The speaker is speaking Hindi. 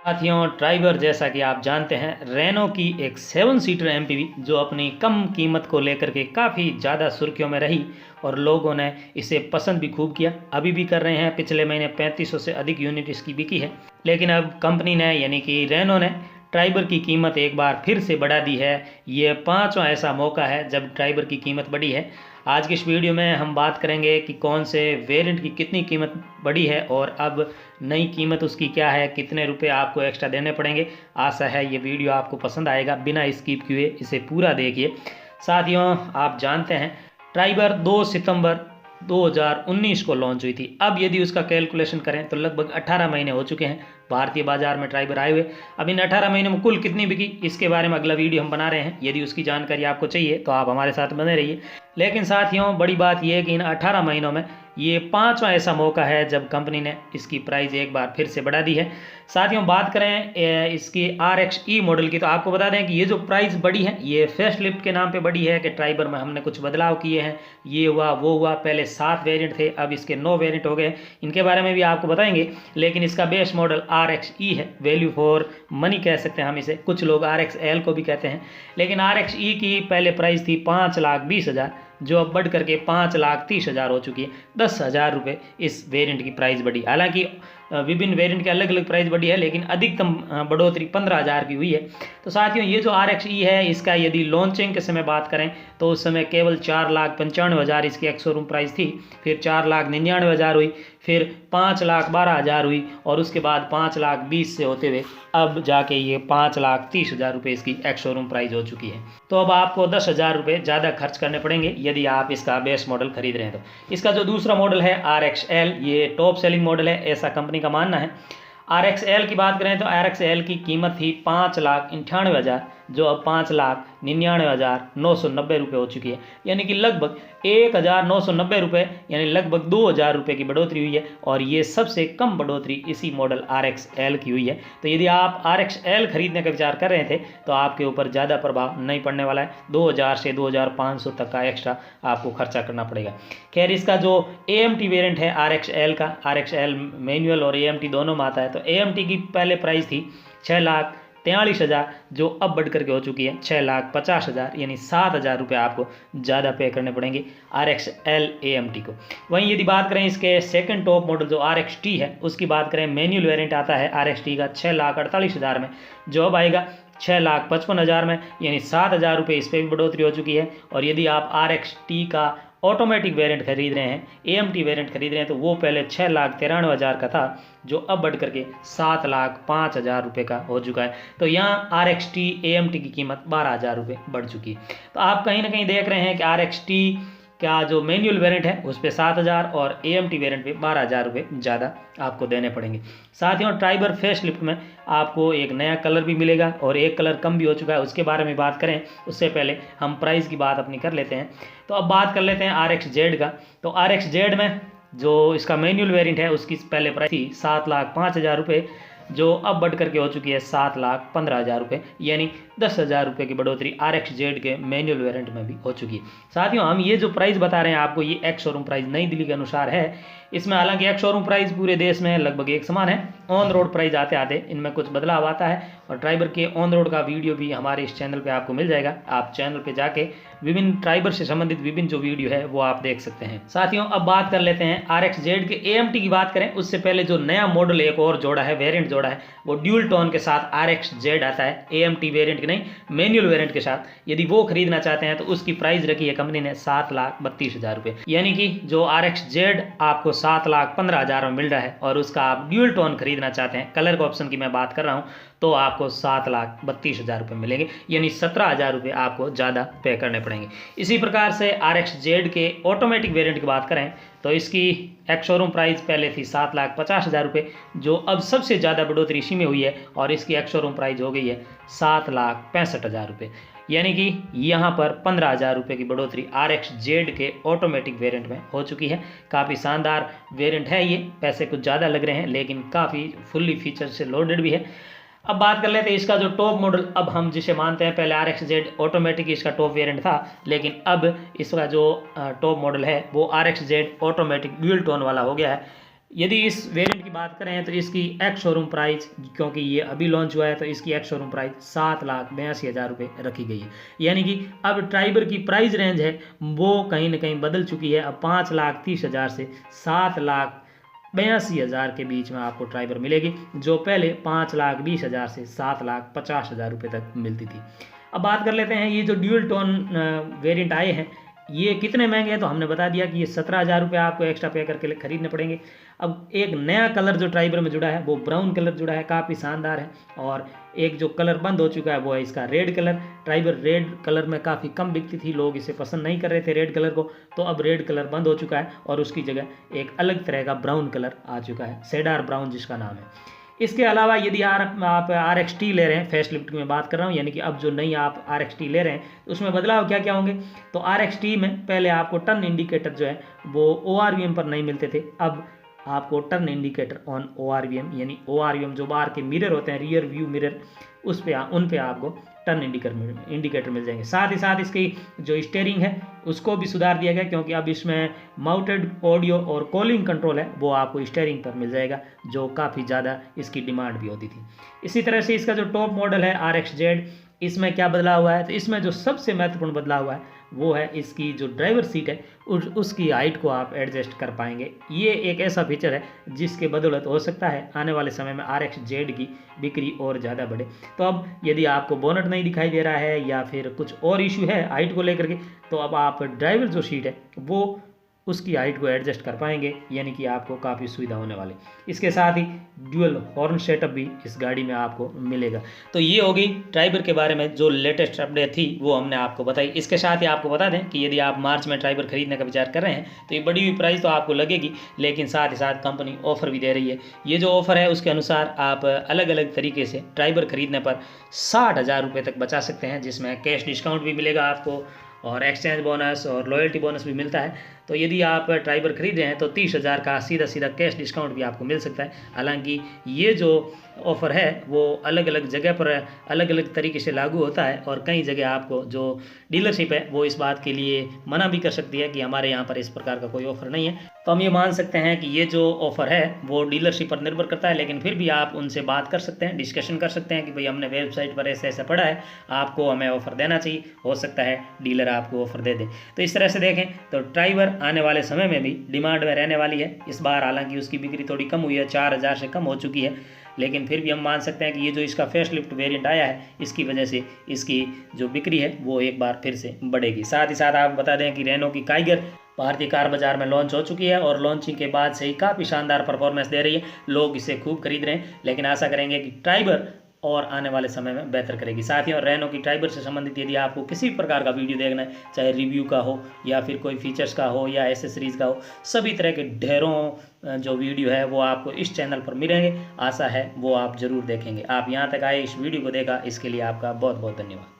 साथियों, ड्राइवर जैसा कि आप जानते हैं, रेनो की एक 7 सीटर एमपीवी जो अपनी कम कीमत को लेकर के काफ़ी ज़्यादा सुर्खियों में रही और लोगों ने इसे पसंद भी खूब किया, अभी भी कर रहे हैं। पिछले महीने 3500 से अधिक यूनिट इसकी बिकी है। लेकिन अब कंपनी ने यानी कि रेनो ने ड्राइवर की कीमत एक बार फिर से बढ़ा दी है। ये पांचवा ऐसा मौका है जब ड्राइवर की कीमत बढ़ी है। आज की इस वीडियो में हम बात करेंगे कि कौन से वेरिएंट की कितनी कीमत बढ़ी है और अब नई कीमत उसकी क्या है, कितने रुपए आपको एक्स्ट्रा देने पड़ेंगे। आशा है ये वीडियो आपको पसंद आएगा, बिना स्किप किए इसे पूरा देखिए। साथियों, आप जानते हैं ट्राइबर 2 सितंबर 2019 को लॉन्च हुई थी। अब यदि उसका कैलकुलेशन करें तो लगभग 18 महीने हो चुके हैं भारतीय बाजार में ट्राइबर आए हुए। अब इन 18 महीनों में कुल कितनी बिकी, इसके बारे में अगला वीडियो हम बना रहे हैं। यदि उसकी जानकारी आपको चाहिए तो आप हमारे साथ बने रहिए। लेकिन साथियों, बड़ी बात यह है कि इन 18 महीनों में ये पांचवा ऐसा मौका है जब कंपनी ने इसकी प्राइस एक बार फिर से बढ़ा दी है। साथियों, बात करें इसकी RXE मॉडल की, तो आपको बता दें कि ये जो प्राइस बढ़ी है ये फेस लिफ्ट के नाम पे बढ़ी है कि ट्राइबर में हमने कुछ बदलाव किए हैं, ये हुआ वो हुआ। पहले 7 वेरिएंट थे, अब इसके 9 वेरिएंट हो गए। इनके बारे में भी आपको बताएंगे। लेकिन इसका बेस मॉडल RXE है, वैल्यू फॉर मनी कह सकते हैं हम इसे। कुछ लोग RXL को भी कहते हैं। लेकिन RXE की पहले प्राइस थी 5,20,000, जो अब बढ़ करके 5,30,000 हो चुकी है। 10,000 रुपये इस वेरिएंट की प्राइस बढ़ी। हालांकि विभिन्न वेरिएंट की अलग अलग प्राइस बढ़ी है, लेकिन अधिकतम बढ़ोतरी 15,000 की हुई है। तो साथियों, ये जो RXE है, इसका यदि लॉन्चिंग के समय बात करें तो उस समय केवल 4,95,000 इसकी एक शोरूम प्राइस थी। फिर 4,99,000 हुई, फिर 5,12,000 हुई और उसके बाद 5,20,000 से होते हुए अब जाके ये 5,30,000 रुपये इसकी एक शोरूम प्राइस हो चुकी है। तो अब आपको 10,000 रुपये ज़्यादा खर्च करने पड़ेंगे यदि आप इसका बेस मॉडल खरीद रहे हैं। तो इसका जो दूसरा मॉडल है RXL, ये टॉप सेलिंग मॉडल है, ऐसा कंपनी का मानना है। RXL की बात करें तो RXL की कीमत थी 5,98,000, जो अब 5,99,990 रुपये हो चुकी है। यानी कि लगभग 1,990 रुपये, यानी लगभग 2,000 रुपये की बढ़ोतरी हुई है। और ये सबसे कम बढ़ोतरी इसी मॉडल RXL की हुई है। तो यदि आप RXL खरीदने का विचार कर रहे थे तो आपके ऊपर ज़्यादा प्रभाव नहीं पड़ने वाला है। 2,000 से 2,500 तक का एक्स्ट्रा आपको खर्चा करना पड़ेगा। खैर, इसका जो AMT वेरिएंट है RXL का, RXL मैनुअल और AMT दोनों में आता है। तो AMT की पहले प्राइस थी 6,43,000, जो अब बढ़ करके हो चुकी है 6,50,000, यानी 7,000 रुपये आपको ज़्यादा पे करने पड़ेंगे RXL AMT को। वहीं यदि बात करें इसके सेकंड टॉप मॉडल जो RXT है, उसकी बात करें, मैनुअल वेरिएंट आता है RXT का 6,48,000 में, जो अब आएगा 6,55,000 में, यानी 7,000 रुपये इस पर भी बढ़ोतरी हो चुकी है। और यदि आप RXT का ऑटोमेटिक वेरिएंट खरीद रहे हैं, AMT वेरिएंट खरीद रहे हैं, तो वो पहले 6,93,000 का था, जो अब बढ़ करके 7,05,000 रुपये का हो चुका है। तो यहाँ RXT AMT की कीमत 12,000 रुपये बढ़ चुकी है। तो आप कहीं ना कहीं देख रहे हैं कि RXT का जो मैनुअल वेरिएंट है उस पर 7,000 और AMT वेरिएंट पे 12,000 रुपये ज़्यादा आपको देने पड़ेंगे। साथियों, ट्राइबर फेस लिफ्ट में आपको एक नया कलर भी मिलेगा और एक कलर कम भी हो चुका है, उसके बारे में बात करें उससे पहले हम प्राइस की बात अपनी कर लेते हैं। तो अब बात कर लेते हैं RXZ का। तो RXZ में जो इसका मैनुअल वेरिएंट है उसकी पहले प्राइस थी 7,05,000 रुपये, जो अब बढ़ करके हो चुकी है 7,15,000 रुपये, यानी 10,000 रुपये की बढ़ोतरी RXZ के मैनुअल वेरिएंट में भी हो चुकी है। साथियों, हम ये जो प्राइस बता रहे हैं आपको, ये एक्स शोरूम प्राइस नई दिल्ली के अनुसार है। इसमें हालांकि एक्स शोरूम प्राइस पूरे देश में लगभग एक समान है। ऑन रोड प्राइस आते आते इनमें कुछ बदलाव आता है और ड्राइवर के ऑन रोड का वीडियो भी हमारे इस चैनल पे आपको मिल जाएगा। आप चैनल पे जाके विभिन्न ड्राइवर से संबंधित विभिन्न जो वीडियो है वो आप देख सकते हैं। साथियों, अब बात कर लेते हैं RXZ के AMT की बात करें उससे पहले जो नया मॉडल एक और जोड़ा है, वेरिएंट जोड़ा है, वो ड्यूल टोन के साथ RXZ आता है, AMT वेरिएंट के नहीं, मैनुअल वेरिएंट के साथ। यदि वो खरीदना चाहते हैं तो उसकी प्राइस रखी है कंपनी ने 7,32,000 रुपये, यानी कि जो RXZ आपको 7,15,000 में मिल रहा है और उसका आप ड्यूल टोन खरीदना चाहते हैं, कलर के ऑप्शन की मैं बात कर रहा हूँ, तो आपको 7,32,000 रुपये मिलेंगे, यानी 17,000 रुपये आपको ज़्यादा पे करने पड़ेंगे। इसी प्रकार से RXZ के ऑटोमेटिक वेरिएंट की बात करें तो इसकी एक शोरूम प्राइस पहले थी 7,50,000 रुपये, जो अब सबसे ज़्यादा बढ़ोतरी इसी में हुई है और इसकी एक शोरूम प्राइस हो गई है 7,65,000 रुपये, यानी कि यहाँ पर 15,000 रुपये की बढ़ोतरी RXZ के ऑटोमेटिक वेरिएंट में हो चुकी है। काफ़ी शानदार वेरिएंट है ये, पैसे कुछ ज़्यादा लग रहे हैं लेकिन काफ़ी फुल्ली फीचर से लोडेड भी है। अब बात कर लेते हैं इसका जो टॉप मॉडल, अब हम जिसे मानते हैं, पहले RXZ ऑटोमेटिक इसका टॉप वेरिएंट था, लेकिन अब इसका जो टॉप मॉडल है वो RXZ ऑटोमेटिक ड्यूल टोन वाला हो गया है। यदि इस वेरिएंट की बात करें तो इसकी एक्स शोरूम प्राइस, क्योंकि ये अभी लॉन्च हुआ है, तो इसकी एक्स शोरूम प्राइस 7,82,000 रुपये रखी गई है। यानी कि अब ट्राइबर की प्राइस रेंज है वो कहीं ना कहीं बदल चुकी है। अब 5,30,000 से 7,82,000 के बीच में आपको ट्राइबर मिलेगी, जो पहले 5,20,000 से 7,50,000 रुपये तक मिलती थी। अब बात कर लेते हैं ये जो ड्यूल टोन वेरिएंट आए हैं ये कितने महंगे हैं, तो हमने बता दिया कि ये 17,000 रुपये आपको एक्स्ट्रा पे करके खरीदने पड़ेंगे। अब एक नया कलर जो ट्राइबर में जुड़ा है वो ब्राउन कलर जुड़ा है, काफ़ी शानदार है। और एक जो कलर बंद हो चुका है वो है इसका red colour. Triber red colour में काफ़ी कम बिकती थी, लोग इसे पसंद नहीं कर रहे थे रेड कलर को, तो अब रेड कलर बंद हो चुका है और उसकी जगह एक अलग तरह का ब्राउन कलर आ चुका है, सेडार ब्राउन जिसका नाम है। इसके अलावा यदि आप RXT ले रहे हैं, फेस लिफ्ट की मैं बात कर रहा हूँ, यानी कि अब जो नई आप RXT ले रहे हैं तो उसमें बदलाव क्या क्या होंगे। तो RXT में पहले आपको टर्न इंडिकेटर जो है वो ORVM पर नहीं मिलते थे, अब आपको टर्न इंडिकेटर ऑन ORVM, यानी ORVM जो बाहर के मिरर होते हैं, रियर व्यू मिरर, उन पे आपको टर्न इंडिकेटर मिल जाएंगे। साथ ही साथ इसकी जो स्टीयरिंग है उसको भी सुधार दिया गया, क्योंकि अब इसमें माउंटेड ऑडियो और कॉलिंग कंट्रोल है वो आपको स्टीयरिंग पर मिल जाएगा, जो काफ़ी ज़्यादा इसकी डिमांड भी होती थी। इसी तरह से इसका जो टॉप मॉडल है RXZ, इसमें क्या बदलाव हुआ है, तो इसमें जो सबसे महत्वपूर्ण बदलाव हुआ है वो है इसकी जो ड्राइवर सीट है उसकी हाइट को आप एडजस्ट कर पाएंगे। ये एक ऐसा फीचर है जिसके बदौलत हो सकता है आने वाले समय में RXZ की बिक्री और ज़्यादा बढ़े। तो अब यदि आपको बोनट नहीं दिखाई दे रहा है या फिर कुछ और इशू है हाइट को लेकर के, तो अब आप ड्राइवर जो सीट है वो उसकी हाइट को एडजस्ट कर पाएंगे, यानी कि आपको काफ़ी सुविधा होने वाली। इसके साथ ही ड्यूअल हॉर्न सेटअप भी इस गाड़ी में आपको मिलेगा। तो ये होगी ट्राइबर के बारे में जो लेटेस्ट अपडेट थी वो हमने आपको बताई। इसके साथ ही आपको बता दें कि यदि आप मार्च में ट्राइबर खरीदने का विचार कर रहे हैं तो ये बढ़ी हुई प्राइस तो आपको लगेगी, लेकिन साथ ही साथ कंपनी ऑफर भी दे रही है। ये जो ऑफर है उसके अनुसार आप अलग अलग तरीके से ट्राइबर खरीदने पर 60,000 रुपये तक बचा सकते हैं, जिसमें कैश डिस्काउंट भी मिलेगा आपको और एक्सचेंज बोनस और लॉयल्टी बोनस भी मिलता है। तो यदि आप ट्राइबर खरीद रहे हैं तो 30,000 का सीधा कैश डिस्काउंट भी आपको मिल सकता है। हालांकि ये जो ऑफ़र है वो अलग अलग जगह पर अलग अलग तरीके से लागू होता है, और कई जगह आपको जो डीलरशिप है वो इस बात के लिए मना भी कर सकती है कि हमारे यहाँ पर इस प्रकार का कोई ऑफ़र नहीं है। तो हम ये मान सकते हैं कि ये जो ऑफ़र है वो डीलरशिप पर निर्भर करता है, लेकिन फिर भी आप उनसे बात कर सकते हैं, डिस्कशन कर सकते हैं कि भाई हमने वेबसाइट पर ऐसे ऐसा पढ़ा है, आपको हमें ऑफ़र देना चाहिए, हो सकता है डीलर आपको ऑफ़र दे दे। तो इस तरह से देखें तो ट्राइबर आने वाले समय में भी डिमांड में रहने वाली है। इस बार हालांकि उसकी बिक्री थोड़ी कम हुई है, 4,000 से कम हो चुकी है, लेकिन फिर भी हम मान सकते हैं कि ये जो इसका फेसलिफ्ट वेरिएंट आया है इसकी वजह से इसकी जो बिक्री है वो एक बार फिर से बढ़ेगी। साथ ही साथ आप बता दें कि रेनो की काइगर भारतीय कार बाजार में लॉन्च हो चुकी है और लॉन्चिंग के बाद से ही काफ़ी शानदार परफॉर्मेंस दे रही है, लोग इसे खूब खरीद रहे हैं। लेकिन आशा करेंगे कि ट्राइबर और आने वाले समय में बेहतर करेगी। साथ ही और रेनो की ट्राइबर से संबंधित यदि आपको किसी प्रकार का वीडियो देखना है, चाहे रिव्यू का हो या फिर कोई फीचर्स का हो या एसेसरीज़ का हो, सभी तरह के ढेरों जो वीडियो है वो आपको इस चैनल पर मिलेंगे। आशा है वो आप ज़रूर देखेंगे। आप यहाँ तक आए, इस वीडियो को देखा, इसके लिए आपका बहुत बहुत धन्यवाद।